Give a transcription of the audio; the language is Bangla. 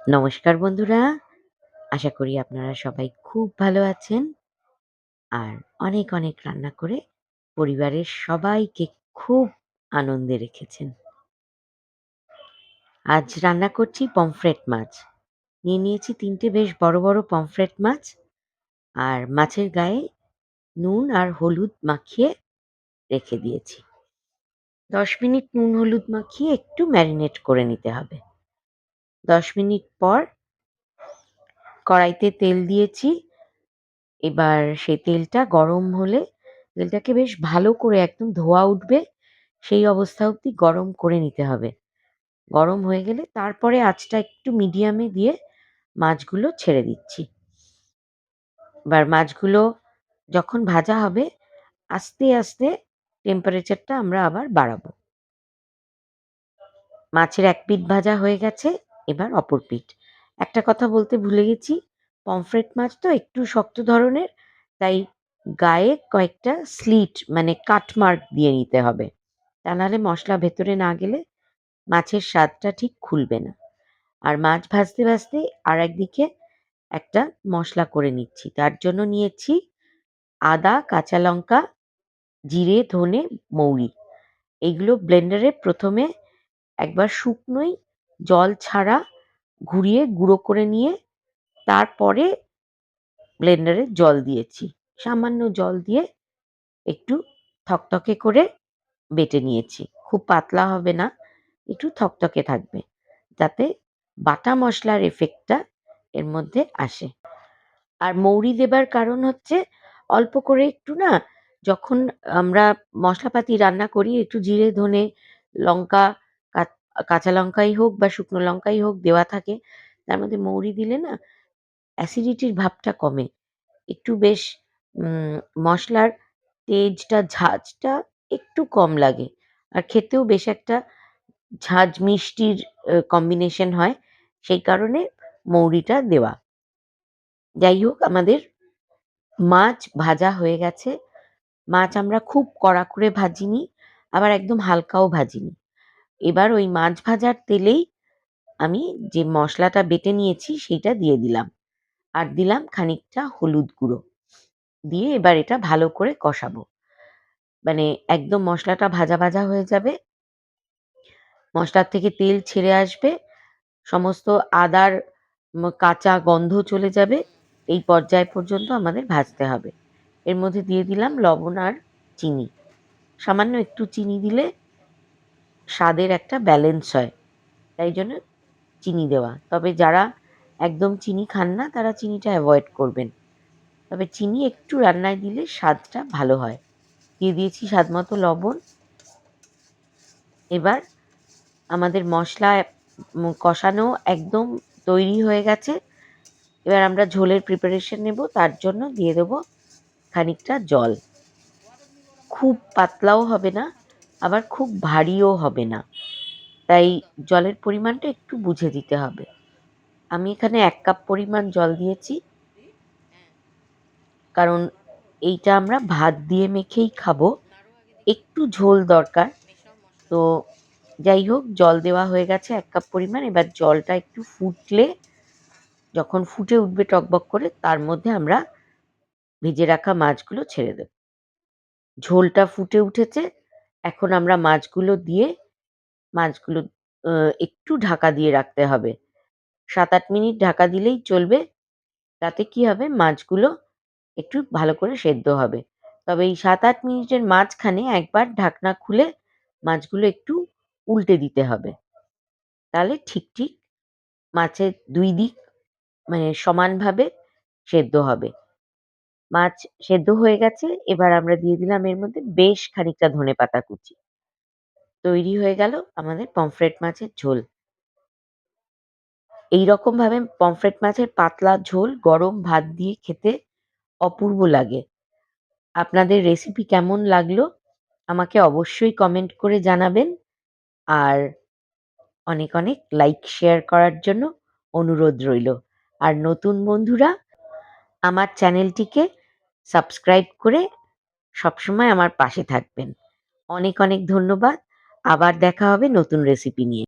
নমস্কার বন্ধুরা, আশা করি আপনারা সবাই খুব ভালো আছেন আর অনেক অনেক রান্না করে পরিবারের সবাইকে খুব আনন্দে রেখেছেন। আজ রান্না করছি পমফ্রেট মাছ। নিয়ে নিয়েছি ৩ টে বেশ বড় বড় পমফ্রেট মাছ আর মাছের গায়ে নুন আর হলুদ মাখিয়ে রেখে দিয়েছি। ১০ মিনিট নুন হলুদ মাখিয়ে একটু ম্যারিনেট করে নিতে হবে। ১০ মিনিট পর কড়াইতে তেল দিয়েছি। এবার সেই তেলটা গরম হলে তেলটাকে বেশ ভালো করে একদম ধোঁয়া উঠবে সেই অবস্থা অবধি গরম করে নিতে হবে। গরম হয়ে গেলে তারপরে আঁচটা একটু মিডিয়ামে দিয়ে মাছগুলো ছেড়ে দিচ্ছি। এবার মাছগুলো যখন ভাজা হবে আস্তে আস্তে টেম্পারেচারটা আমরা আবার বাড়াবো। মাছের এক পিঠ ভাজা হয়ে গেছে, এবার অপর পিঠ। একটা কথা বলতে ভুলে গেছি, পমফ্রেট মাছ তো একটু শক্ত ধরনের, তাই গায়ে কয়েকটা স্লিট মানে কাট মার্ক দিয়ে নিতে হবে। তা নাহলে মশলা ভেতরে না গেলে মাছের স্বাদটা ঠিক খুলবে না। আর মাছ ভাজতে ভাজতে আর একদিকে একটা মশলা করে নিচ্ছি। তার জন্য নিয়েছি আদা, কাঁচা লঙ্কা, জিরে, ধনে, মৌরি। এইগুলো ব্লেন্ডারে প্রথমে একবার শুকনোই জল ছাড়া ঘুরিয়ে গুঁড়ো করে নিয়ে তারপরে ব্লেন্ডারে জল দিয়েছি। সামান্য জল দিয়ে একটু থকথকে করে বেটে নিয়েছি। খুব পাতলা হবে না, একটু থকথকে থাকবে। যাতে বাটা মসলার এফেক্টটা এর মধ্যে আসে। আর মৌরি দেবার কারণ হচ্ছে অল্প করে একটু না যখন আমরা মশলাপাতি রান্না করি একটু জিরে, ধনে, লঙ্কা, কাচ কাঁচা লঙ্কাই হোক বা শুকনো লঙ্কাই হোক দেওয়া থাকে। তার মধ্যে মৌরি দিলে না অ্যাসিডিটির ভাবটা কমে। একটু বেশ উম মসলার তেজটা, ঝাঁঝটা একটু কম লাগে। আর খেতেও বেশ একটা ঝাঁঝ মিষ্টির কম্বিনেশন হয়। সেই কারণে মৌরিটা দেওয়া। যাই হোক আমাদের মাছ ভাজা হয়ে গেছে। মাছ আমরা খুব কড়া করে ভাজিনি, আবার একদম হালকাও ভাজিনি। এবার ওই মাছ ভাজার তেলেই আমি যে মসলাটা বেটে নিয়েছি সেইটা দিয়ে দিলাম। আর দিলাম খানিকটা হলুদ গুঁড়ো। দিয়ে এবার এটা ভালো করে কষাবো। মানে একদম মসলাটা ভাজা ভাজা হয়ে যাবে। মসলার থেকে তেল ছেড়ে আসবে। সমস্ত আদার কাঁচা গন্ধ চলে যাবে। এই পর্যায় পর্যন্ত আমাদের ভাজতে হবে। এর মধ্যে দিয়ে দিলাম লবণ আর চিনি। সামান্য একটু চিনি দিলে স্বাদের একটা ব্যালেন্স হয়। তাই জন্য চিনি দেওয়া। তবে যারা একদম চিনি খান না তারা চিনিটা অ্যাভয়েড করবেন। তবে চিনি একটু রান্নায় দিলে স্বাদটা ভালো হয়। দিয়ে দিয়েছি স্বাদমতো লবণ। এবার আমাদের মসলা কষানো একদম তৈরি হয়ে গেছে। এবার আমরা ঝোলের প্রিপারেশন নেব। তার জন্য দিয়ে দেব খানিকটা জল। খুব পাতলাও হবে না, আবার খুব ভারীও হবে না। তাই জলের পরিমাণটা একটু বুঝে দিতে হবে। আমি এখানে ১ কাপ পরিমাণ জল দিয়েছি। কারণ এইটা আমরা ভাত দিয়ে মেখেই খাবো। একটু ঝোল দরকার। তো যাই হোক জল দেওয়া হয়ে গেছে ১ কাপ পরিমাণ। এবার জলটা একটু ফুটলে যখন ফুটে উঠবে টগবগ করে তার মধ্যে আমরা ভেজে রাখা মাছগুলো ছেড়ে দেব। ঝোলটা ফুটে উঠেছে। এখন আমরা মাছগুলো দিয়ে মাছগুলো আ একটু ঢাকা দিয়ে রাখতে হবে। ৭-৮ মিনিট ঢাকা দিলেই চলবে। তাতে কি হবে মাছগুলো একটু ভালো করে সেদ্ধ হবে। তবে এই ৭-৮ মিনিটের মাঝখানে একবার ঢাকনা খুলে মাছগুলো একটু উল্টে দিতে হবে। তাহলে ঠিক মাছের ২ দিক মানে সমানভাবে সেদ্ধ হবে। মাছ সেদ্ধ হয়ে গেছে। এবার আমরা দিয়ে দিলাম এর মধ্যে বেশ খানিকটা ধনেপাতা কুচি। তৈরি হয়ে গেল আমাদের পমফ্রেট মাছের ঝোল। এইরকমভাবে পমফ্রেট মাছের পাতলা ঝোল গরম ভাত দিয়ে খেতে অপূর্ব লাগে। আপনাদের রেসিপি কেমন লাগলো আমাকে অবশ্যই কমেন্ট করে জানাবেন। আর অনেক অনেক লাইক শেয়ার করার জন্য অনুরোধ রইল। আর নতুন বন্ধুরা আমার চ্যানেলটিকে সাবস্ক্রাইব করে সবসময় আমার পাশে থাকবেন। অনেক অনেক ধন্যবাদ। আবার দেখা হবে নতুন রেসিপি নিয়ে।